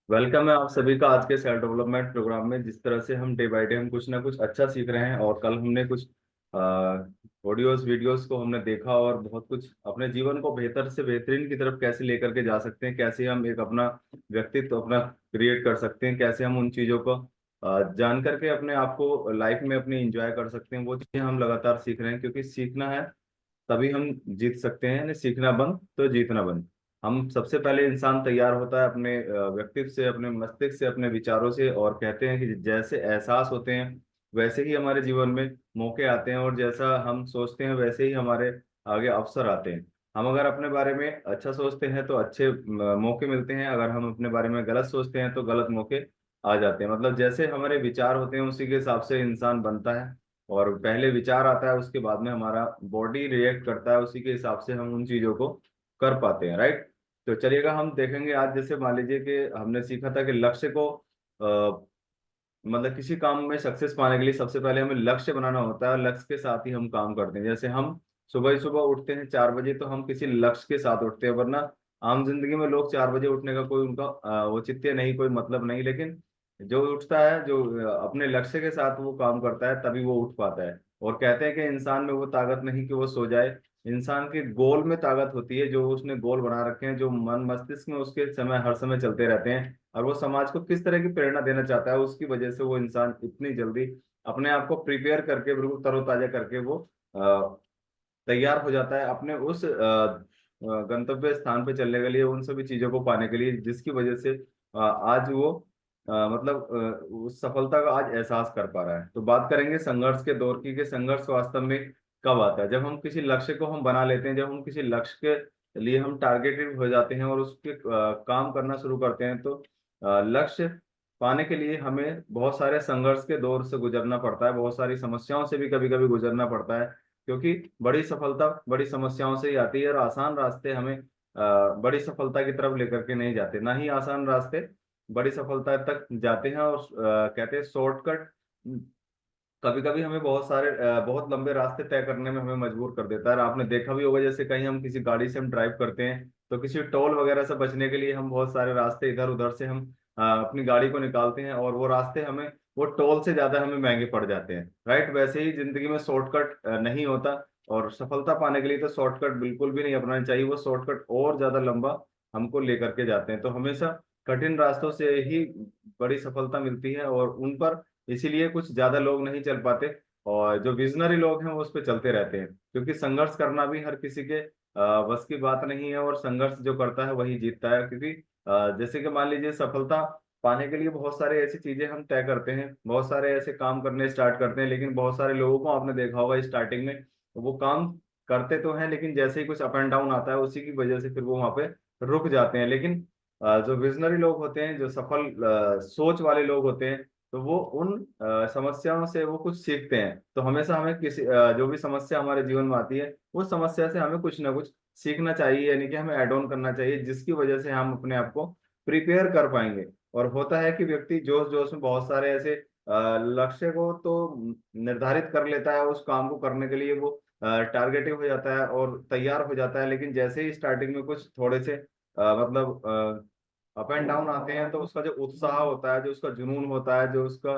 Welcome है आप सभी का आज के सेल्फ डेवलपमेंट प्रोग्राम में। जिस तरह से हम डे बाय डे हम कुछ ना कुछ अच्छा सीख रहे हैं, और कल हमने कुछ ऑडियोज वीडियोस को हमने देखा और बहुत कुछ अपने जीवन को बेहतर से बेहतरीन की तरफ कैसे लेकर के जा सकते हैं, कैसे हम एक अपना व्यक्तित्व अपना क्रिएट कर सकते हैं, कैसे हम उन चीज़ों को जान करके अपने आप को लाइफ में अपनी इंजॉय कर सकते हैं। वो चीज़ें हम लगातार सीख रहे हैं, क्योंकि सीखना है तभी हम जीत सकते हैं। नहीं सीखना बंद तो जीतना बंद। हम सबसे पहले इंसान तैयार होता है अपने व्यक्तित्व से, अपने मस्तिष्क से, अपने विचारों से, और कहते हैं कि जैसे एहसास होते हैं वैसे ही हमारे जीवन में मौके आते हैं, और जैसा हम सोचते हैं वैसे ही हमारे आगे अवसर आते हैं। हम अगर अपने बारे में अच्छा सोचते हैं तो अच्छे मौके मिलते हैं, अगर हम अपने बारे में गलत सोचते हैं तो गलत मौके आ जाते हैं। मतलब जैसे हमारे विचार होते हैं उसी के हिसाब से इंसान बनता है, और पहले विचार आता है उसके बाद में हमारा बॉडी रिएक्ट करता है, उसी के हिसाब से हम उन चीजों को कर पाते हैं, राइट। तो चलिएगा हम देखेंगे आज, जैसे मान लीजिए कि हमने सीखा था कि लक्ष्य को मतलब किसी काम में सक्सेस पाने के लिए सबसे पहले हमें लक्ष्य बनाना होता है, और लक्ष्य के साथ ही हम काम करते हैं। जैसे हम सुबह ही सुबह उठते हैं 4 बजे, तो हम किसी लक्ष्य के साथ उठते हैं, वरना आम जिंदगी में लोग 4 बजे उठने का कोई उनका औचित्य नहीं, कोई मतलब नहीं। लेकिन जो उठता है, जो अपने लक्ष्य के साथ वो काम करता है, तभी वो उठ पाता है। और कहते हैं कि इंसान में वो ताकत नहीं कि वो सो जाए, इंसान के गोल में ताकत होती है, जो उसने गोल बना रखे हैं, जो मन मस्तिष्क में उसके समय हर समय चलते रहते हैं, और वो समाज को किस तरह की प्रेरणा देना चाहता है, उसकी वजह से वो इंसान इतनी जल्दी अपने आप को प्रिपेयर करके बिल्कुल तरोताजा करके वो तैयार हो जाता है अपने उस गंतव्य स्थान पे चलने के लिए, उन सभी चीजों को पाने के लिए, जिसकी वजह से आज वो मतलब उस सफलता का आज एहसास कर पा रहा है। तो बात करेंगे संघर्ष के दौर की, कि संघर्ष वास्तव में कब आता है। जब हम किसी लक्ष्य को हम बना लेते हैं, जब हम किसी लक्ष्य के लिए हम टारगेटेड हो जाते हैं और उसके काम करना शुरू करते हैं, तो लक्ष्य पाने के लिए हमें बहुत सारे संघर्ष के दौर से गुजरना पड़ता है, बहुत सारी समस्याओं से भी कभी कभी गुजरना पड़ता है। क्योंकि बड़ी सफलता बड़ी समस्याओं से ही आती है, और आसान रास्ते हमें बड़ी सफलता की तरफ लेकर के नहीं जाते, ना ही आसान रास्ते बड़ी सफलता तक जाते हैं। और कहते हैं शॉर्टकट कभी कभी हमें बहुत सारे बहुत लंबे रास्ते तय करने में हमें मजबूर कर देता है। और आपने देखा भी होगा, जैसे कहीं हम किसी गाड़ी से हम ड्राइव करते हैं, तो किसी टोल वगैरह से बचने के लिए हम बहुत सारे रास्ते इधर उधर से हम अपनी गाड़ी को निकालते हैं, और वो रास्ते हमें वो टोल से ज्यादा हमें महंगे पड़ जाते हैं, राइट। वैसे ही जिंदगी में शॉर्टकट नहीं होता, और सफलता पाने के लिए तो शॉर्टकट बिल्कुल भी नहीं अपनाना चाहिए। वो शॉर्टकट और ज्यादा लंबा हमको लेकर के जाते हैं। तो हमेशा कठिन रास्तों से ही बड़ी सफलता मिलती है, और उन पर इसीलिए कुछ ज्यादा लोग नहीं चल पाते, और जो विजनरी लोग हैं वो उस पर चलते रहते हैं। क्योंकि संघर्ष करना भी हर किसी के बस की बात नहीं है, और संघर्ष जो करता है वही जीतता है। क्योंकि जैसे कि मान लीजिए सफलता पाने के लिए बहुत सारे ऐसी चीजें हम तय करते हैं, बहुत सारे ऐसे काम करने स्टार्ट करते हैं, लेकिन बहुत सारे लोगों को आपने देखा होगा स्टार्टिंग में वो काम करते तो हैं, लेकिन जैसे ही कुछ अप एंड डाउन आता है उसी की वजह से फिर वो वहां पे रुक जाते हैं। लेकिन जो विजनरी लोग होते हैं, जो सफल सोच वाले लोग होते हैं, तो वो उन समस्याओं से वो कुछ सीखते हैं। तो हमेशा हमें किसी जो भी समस्या हमारे जीवन में आती है, उस समस्या से हमें कुछ ना कुछ सीखना चाहिए, यानी कि हमें ऐड ऑन करना चाहिए, जिसकी वजह से हम अपने आप को प्रिपेयर कर पाएंगे। और होता है कि व्यक्ति जोश जोश में बहुत सारे ऐसे लक्ष्य को तो निर्धारित कर लेता है, उस काम को करने के लिए वो टारगेटिव हो जाता है और तैयार हो जाता है, लेकिन जैसे ही स्टार्टिंग में कुछ थोड़े से मतलब अप एंड डाउन आते हैं, तो उसका जो उत्साह होता है, जो उसका जुनून होता है, जो उसका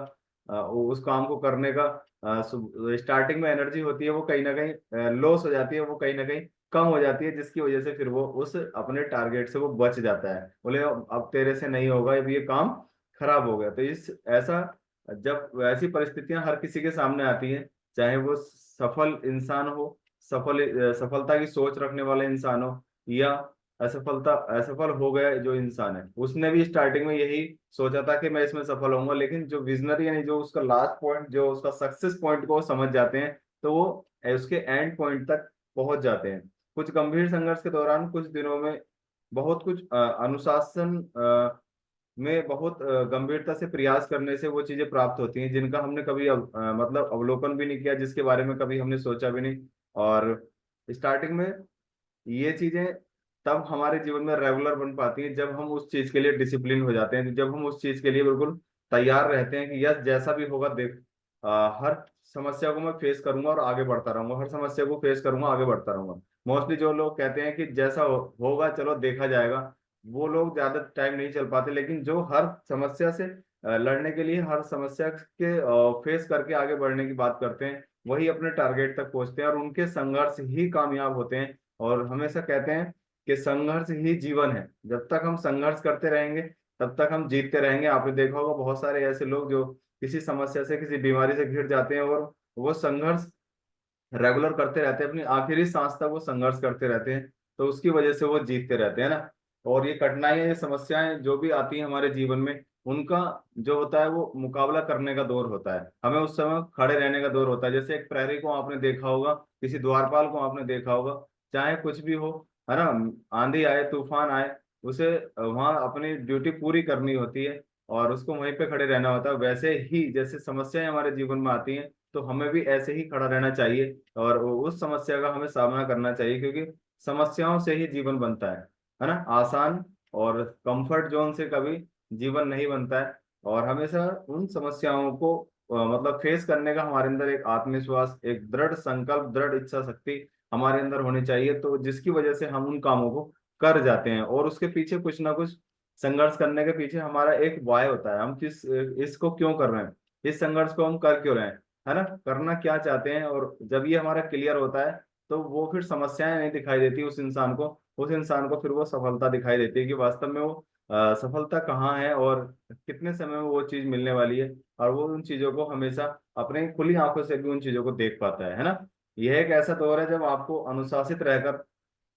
उस काम को करने का स्टार्टिंग में एनर्जी होती है, वो कहीं ना कहीं लॉस हो जाती है, वो कहीं ना कहीं कम हो जाती है, जिसकी वजह से फिर वो उस अपने टारगेट से वो बच जाता है। बोले अब तेरे से नहीं होगा, अब ये काम खराब हो गया। तो इस ऐसा जब ऐसी परिस्थितियां हर किसी के सामने आती हैं, चाहे वो सफल इंसान हो, सफलता की सोच रखने वाले इंसान हो, या असफल हो गया जो इंसान है, उसने भी स्टार्टिंग में यही सोचा था कि मैं इसमें सफल होऊंगा। लेकिन जो विजनरी यानी जो उसका लास्ट पॉइंट, जो उसका सक्सेस पॉइंट को वो समझ जाते हैं, तो वो उसके एंड पॉइंट तक पहुंच जाते हैं। कुछ गंभीर संघर्ष के दौरान कुछ दिनों में बहुत कुछ अनुशासन में बहुत गंभीरता से प्रयास करने से वो चीजें प्राप्त होती हैं, जिनका हमने कभी मतलब अवलोकन भी नहीं किया, जिसके बारे में कभी हमने सोचा भी नहीं। और स्टार्टिंग में ये चीजें तब हमारे जीवन में रेगुलर बन पाती हैं जब हम उस चीज के लिए डिसिप्लिन हो जाते हैं, जब हम उस चीज के लिए बिल्कुल तैयार रहते हैं कि यस जैसा भी होगा देख हर समस्या को मैं फेस करूंगा और आगे बढ़ता रहूंगा, हर समस्या को फेस करूंगा आगे बढ़ता रहूंगा। मोस्टली जो लोग कहते हैं कि जैसा होगा चलो देखा जाएगा, वो लोग ज्यादा टाइम नहीं चल पाते, लेकिन जो हर समस्या से लड़ने के लिए, हर समस्या के फेस करके आगे बढ़ने की बात करते हैं, वही अपने टारगेट तक पहुंचते हैं और उनके संघर्ष ही कामयाब होते हैं। और हमेशा कहते हैं कि संघर्ष ही जीवन है। जब तक हम संघर्ष करते रहेंगे तब तक हम जीतते रहेंगे। आपने देखा होगा बहुत सारे ऐसे लोग जो किसी समस्या से, किसी बीमारी से घिर जाते हैं और वो संघर्ष रेगुलर करते रहते हैं, अपनी आखिरी सांस तक वो संघर्ष करते रहते हैं, तो उसकी वजह से वो जीतते रहते हैं ना। और ये कठिनाइयां, ये समस्याएं जो भी आती हैं हमारे जीवन में, उनका जो होता है वो मुकाबला करने का दौर होता है, हमें उस समय खड़े रहने का दौर होता है। जैसे एक प्रहरी को आपने देखा होगा, किसी द्वारपाल को आपने देखा होगा, चाहे कुछ भी हो, है ना, आंधी आए तूफान आए, उसे वहां अपनी ड्यूटी पूरी करनी होती है और उसको वहीं पे खड़े रहना होता है। वैसे ही जैसे समस्याएं हमारे जीवन में आती हैं, तो हमें भी ऐसे ही खड़ा रहना चाहिए और उस समस्या का हमें सामना करना चाहिए, क्योंकि समस्याओं से ही जीवन बनता है ना। आसान और कंफर्ट जोन से कभी जीवन नहीं बनता है। और हमेशा उन समस्याओं को मतलब फेस करने का हमारे अंदर एक आत्मविश्वास, एक दृढ़ संकल्प, दृढ़ इच्छा शक्ति हमारे अंदर होनी चाहिए, तो जिसकी वजह से हम उन कामों को कर जाते हैं। और उसके पीछे कुछ ना कुछ संघर्ष करने के पीछे हमारा एक वाय होता है, हम किस इसको क्यों कर रहे हैं, इस संघर्ष को हम कर क्यों रहे हैं, है ना, करना क्या चाहते हैं। और जब ये हमारा क्लियर होता है, तो वो फिर समस्याएं नहीं दिखाई देती उस इंसान को। उस इंसान को फिर वो सफलता दिखाई देती है कि वास्तव में वो सफलता कहाँ है और कितने समय में वो चीज मिलने वाली है। और वो उन चीजों को हमेशा अपने खुली आंखों से भी उन चीजों को देख पाता है ना। यह एक ऐसा दौर है जब आपको अनुशासित रहकर,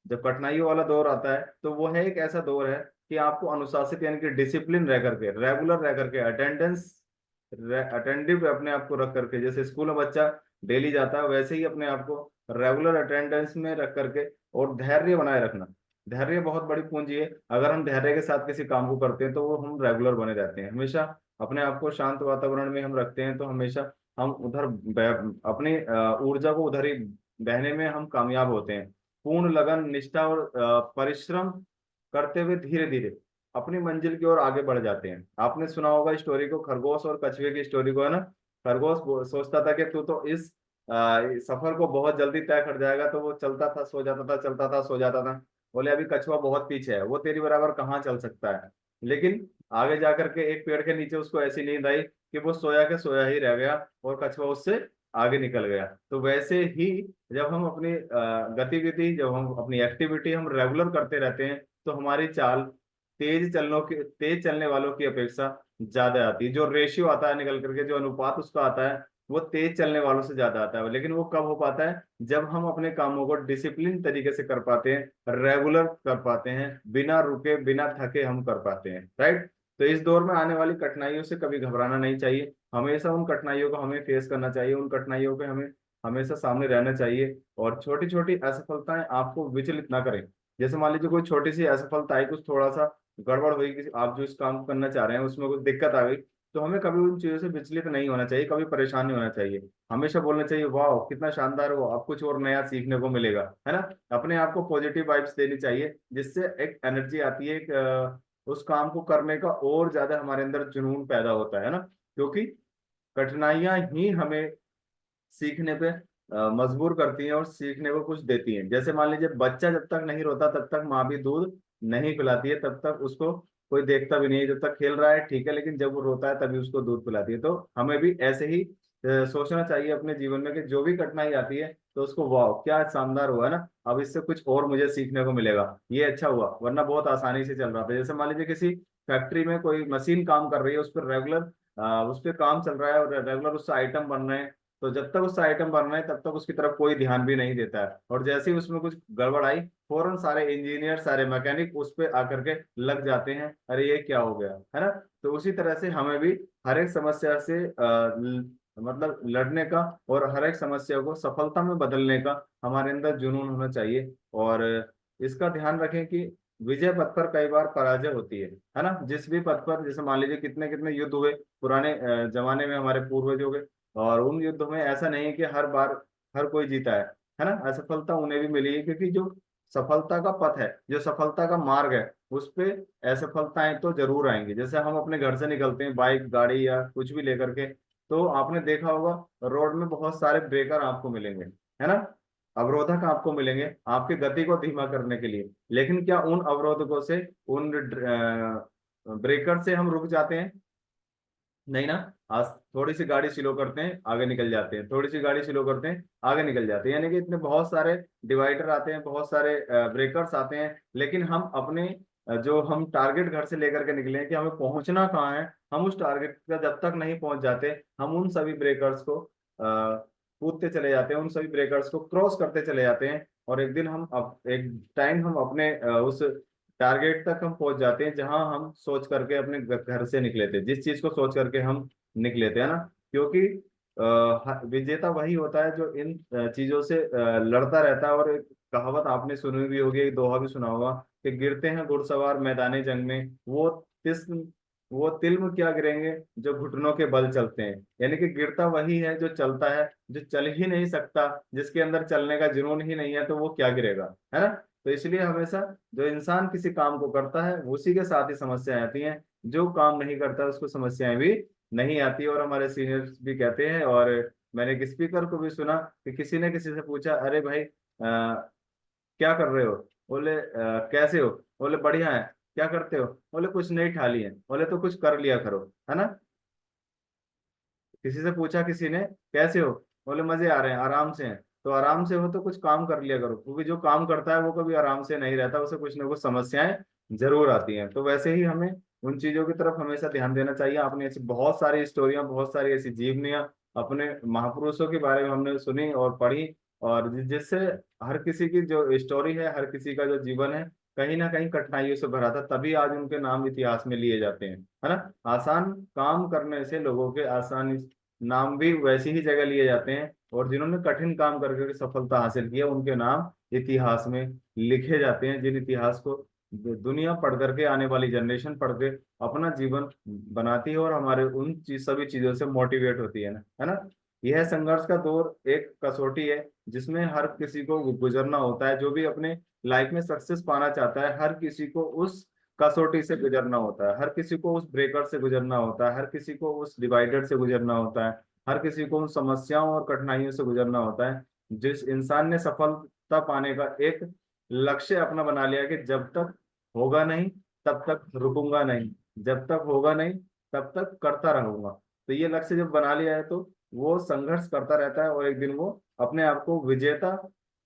जब कठिनाइयों वाला दौर आता है, तो वो है एक ऐसा दौर है कि आपको अनुशासित यानी कि डिसिप्लिन रह करके, रेगुलर रह करके, अटेंडेंस अटेंटिव अपने आप को रख करके, जैसे स्कूल में बच्चा डेली जाता है, वैसे ही अपने आप को रेगुलर अटेंडेंस में रख करके, और धैर्य बनाए रखना। धैर्य बहुत बड़ी पूंजी है। अगर हम धैर्य के साथ किसी काम को करते हैं तो वो हम रेगुलर बने रहते हैं। हमेशा अपने आप को शांत वातावरण में हम रखते हैं, तो हमेशा हम उधर अपनी ऊर्जा को उधर ही बहने में हम कामयाब होते हैं। पूर्ण लगन, निष्ठा और परिश्रम करते हुए धीरे धीरे अपनी मंजिल की ओर आगे बढ़ जाते हैं। आपने सुना होगा स्टोरी को, खरगोश और कछुए की स्टोरी को, है ना। खरगोश सोचता था कि तू तो इस सफर को बहुत जल्दी तय कर जाएगा, तो वो चलता था सो जाता था, चलता था सो जाता था। बोले अभी कछुआ बहुत पीछे है, वो तेरी बराबर कहाँ चल सकता है। लेकिन आगे जाकर के एक पेड़ के नीचे उसको ऐसी नींद आई कि वो सोया के सोया ही रह गया और कछुआ उससे आगे निकल गया। तो वैसे ही जब हम अपनी गतिविधि, जब हम अपनी एक्टिविटी हम रेगुलर करते रहते हैं, तो हमारी चाल तेज चलने वालों की अपेक्षा ज्यादा आती है। जो रेशियो आता है निकल करके, जो अनुपात उसका आता है, वो तेज चलने वालों से ज्यादा आता है। लेकिन वो कब हो पाता है, जब हम अपने कामों को डिसिप्लिन तरीके से कर पाते हैं, रेगुलर कर पाते हैं, बिना रुके बिना थके हम कर पाते हैं, राइट। तो इस दौर में आने वाली कठिनाइयों से कभी घबराना नहीं चाहिए। हमेशा उन कठिनाइयों को हमें फेस करना चाहिए, उन कठिनाइयों पे हमें हमेशा सामने रहना चाहिए। और छोटी छोटी असफलताएं आपको विचलित ना करें। जैसे मान लीजिए कोई छोटी सी असफलता आई, कुछ थोड़ा सा गड़बड़ हुई, कि आप जो इस काम को करना चाह रहे हैं उसमें कुछ दिक्कत आ गई, तो हमें कभी उन चीजों से विचलित नहीं होना चाहिए, कभी परेशान नहीं होना चाहिए। हमेशा बोलना चाहिए वाह कितना शानदार हुआ, अब कुछ और नया सीखने को मिलेगा, है ना। अपने आप को पॉजिटिव वाइब्स देनी चाहिए, जिससे एक एनर्जी आती है, एक उस काम को करने का और ज्यादा हमारे अंदर जुनून पैदा होता है ना। क्योंकि कठिनाइयां ही हमें सीखने पे मजबूर करती हैं और सीखने को कुछ देती हैं। जैसे मान लीजिए बच्चा जब तक नहीं रोता तब तक माँ भी दूध नहीं पिलाती है, तब तक उसको कोई देखता भी नहीं है। जब तक खेल रहा है ठीक है, लेकिन जब वो रोता है तभी उसको दूध पिलाती है। तो हमें भी ऐसे ही सोचना चाहिए अपने जीवन में कि जो भी कठिनाई आती है तो उसको वाह क्या शानदार हुआ है ना, अब इससे कुछ और मुझे सीखने को मिलेगा, ये अच्छा हुआ, वरना बहुत आसानी से चल रहा था। जैसे मान लीजिए किसी फैक्ट्री में कोई मशीन काम कर रही है, उस पर रेगुलर उस पर काम चल रहा है और रेगुलर उससे आइटम बन रहे हैं, तो जब तक उससे आइटम बन रहे हैं तब तक उसकी तरफ कोई ध्यान भी नहीं देता है। और जैसे ही उसमें कुछ गड़बड़ आई, फौरन सारे इंजीनियर, सारे मैकेनिक उस पे आकर के लग जाते हैं, अरे ये क्या हो गया, है ना। तो उसी तरह से हमें भी हर एक समस्या से मतलब लड़ने का और हर एक समस्या को सफलता में बदलने का हमारे अंदर जुनून होना चाहिए। और इसका ध्यान रखें कि विजय पथ पर कई बार पराजय होती है ना। जिस भी पथ पर, जैसे मान लीजिए कितने कितने युद्ध हुए पुराने जमाने में हमारे पूर्वजों के, और उन युद्धों में ऐसा नहीं है कि हर बार हर कोई जीता है ना। असफलता उन्हें भी मिली है, क्योंकि जो सफलता का पथ है, जो सफलता का मार्ग है, उस पे असफलताएं तो जरूर आएंगी। जैसे हम अपने घर से निकलते हैं बाइक गाड़ी या कुछ भी लेकर के, तो आपने देखा होगा रोड में बहुत सारे ब्रेकर आपको मिलेंगे, है ना। अवरोधक आपको मिलेंगे आपकी गति को धीमा करने के लिए, लेकिन क्या उन अवरोधकों से, उन ब्रेकर से हम रुक जाते हैं? नहीं ना। आज थोड़ी सी गाड़ी स्लो करते हैं आगे निकल जाते हैं, थोड़ी सी गाड़ी स्लो करते हैं आगे निकल जाते हैं, यानी कि इतने बहुत सारे डिवाइडर आते हैं, बहुत सारे ब्रेकर्स आते हैं, लेकिन हम अपने जो हम टारगेट घर से लेकर के निकले हैं कि हमें पहुंचना कहाँ है, हम उस टारगेट का जब तक नहीं पहुंच जाते, हम उन सभी ब्रेकर्स को कूदते चले जाते हैं, उन सभी ब्रेकर्स को क्रॉस करते चले जाते हैं, और एक दिन हम एक टाइम हम अपने उस टारगेट तक हम पहुंच जाते हैं जहां हम सोच करके अपने घर से निकले थे, जिस चीज को सोच करके हम निकले थे, है ना। क्योंकि विजेता वही होता है जो इन चीजों से लड़ता रहता है। और एक कहावत आपने सुनी भी होगी, एक दोहा भी सुना होगा कि गिरते हैं घुड़सवार मैदाने जंग में, वो तिल्म क्या गिरेंगे जो घुटनों के बल चलते हैं। यानी कि गिरता वही है जो चलता है, जो चल ही नहीं सकता, जिसके अंदर चलने का जुनून ही नहीं है, तो वो क्या गिरेगा, है ना। तो इसलिए हमेशा जो इंसान किसी काम को करता है उसी के साथ ही समस्याएं आती हैं, जो काम नहीं करता उसको समस्याएं भी नहीं आती। और हमारे सीनियर्स भी कहते हैं, और मैंने एक स्पीकर को भी सुना कि किसी ने किसी से पूछा, अरे भाई क्या कर रहे हो? बोले कैसे हो? बोले बढ़िया है। क्या करते हो? बोले कुछ नहीं, ठाली है। बोले तो कुछ कर लिया करो, है ना। किसी से पूछा किसी ने, कैसे हो? बोले मजे आ रहे हैं, आराम से हैं। तो आराम से हो तो कुछ काम कर लिया करो, क्योंकि जो काम करता है वो कभी आराम से नहीं रहता, उसे कुछ ना कुछ समस्याएं जरूर आती हैं। तो वैसे ही हमें उन चीजों की तरफ हमेशा ध्यान देना चाहिए। आपने ऐसी बहुत सारी स्टोरियां, बहुत सारी ऐसी जीवनियां अपने महापुरुषों के बारे में हमने सुनी और पढ़ी, और जिससे हर किसी की जो स्टोरी है, हर किसी का जो जीवन है, कहीं ना कहीं कठिनाइयों से भरा था, तभी आज उनके नाम इतिहास में लिए जाते हैं, है ना। आसान काम करने से लोगों के आसानी नाम भी वैसी ही जगह लिए जाते हैं, और जिन्होंने कठिन काम करके सफलता हासिल की है उनके नाम इतिहास में लिखे जाते हैं, जिन इतिहास को दुनिया पढ़ करके, आने वाली जनरेशन पढ़ के अपना जीवन बनाती है, और हमारे उन सभी चीजों से मोटिवेट होती है ना। यह संघर्ष का दौर एक कसौटी है जिसमें हर किसी को गुजरना होता है। जो भी अपने लाइफ में सक्सेस पाना चाहता है, हर किसी को उस कसौटी से गुजरना होता है, हर किसी को उस ब्रेकर से गुजरना होता है, हर किसी को उस डिवाइडर से गुजरना होता है, हर किसी को उन समस्याओं और कठिनाइयों से गुजरना होता है। जिस इंसान ने सफलता पाने का एक लक्ष्य अपना बना लिया कि जब तक होगा नहीं तब तक रुकूंगा नहीं, जब तक होगा नहीं तब तक करता रहूंगा, तो ये लक्ष्य जब बना लिया है तो वो संघर्ष करता रहता है, और एक दिन वो अपने आप को विजेता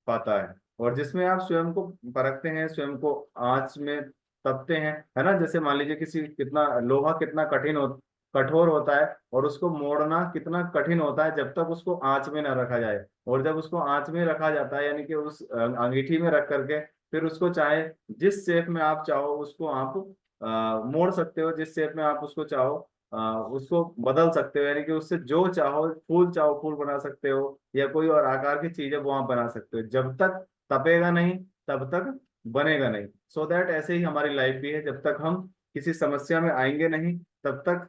पाता है। और जिसमें आप स्वयं को परखते हैं, स्वयं को आंच में तपते हैं, है ना। जैसे मान लीजिए किसी कितना लोहा कितना कठोर होता है, और उसको मोड़ना कितना कठिन होता है जब तक उसको आंच में न रखा जाए। और जब उसको आंच में रखा जाता है, यानी कि उस अंगीठी में रख करके, फिर उसको चाहे जिस शेप में आप चाहो उसको आप मोड़ सकते हो, जिस शेप में आप उसको चाहो उसको बदल सकते हो, यानी कि उससे जो चाहो फूल बना सकते हो, या कोई और आकार की चीज है वो आप बना सकते हो। जब तक तपेगा नहीं तब तक बनेगा नहीं। सो दैट ऐसे ही हमारी लाइफ भी है, जब तक हम किसी समस्या में आएंगे नहीं तब तक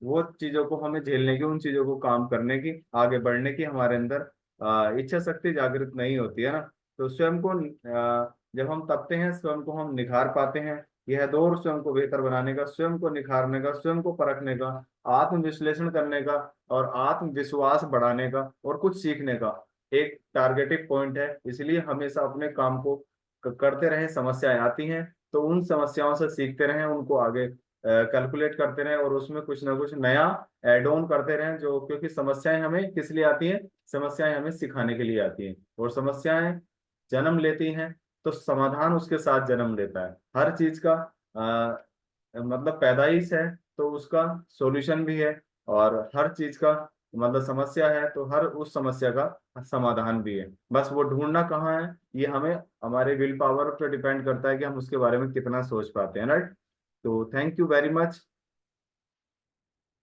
वो चीजों को हमें झेलने की, उन चीजों को काम करने की, आगे बढ़ने की हमारे अंदर इच्छा शक्ति जागृत नहीं होती, है ना। तो स्वयं को जब हम तपते हैं, स्वयं को हम निखार पाते हैं। यह दौर स्वयं को बेहतर बनाने का, स्वयं को निखारने का, स्वयं को परखने का, आत्म विश्लेषण करने का, और आत्मविश्वास बढ़ाने का, और कुछ सीखने का एक टारगेटेड पॉइंट है। इसलिए हमेशा अपने काम को करते रहें। समस्याएं आती हैं तो उन समस्याओं से सीखते रहें, उनको आगे कैलकुलेट करते रहें, और उसमें कुछ ना कुछ नया एड ऑन करते रहें। जो क्योंकि समस्याएं हमें किस लिए आती हैं? समस्याएं हमें सिखाने के लिए आती हैं, और समस्याएं जन्म लेती हैं तो समाधान उसके साथ जन्म लेता है। हर चीज का मतलब पैदाइश है तो उसका सॉल्यूशन भी है, और हर चीज का मतलब समस्या है तो हर उस समस्या का समाधान भी है। बस वो ढूंढना कहाँ है, ये हमें हमारे विल पावर पर डिपेंड करता है कि हम उसके बारे में कितना सोच पाते हैं, राइट। तो थैंक यू वेरी मच।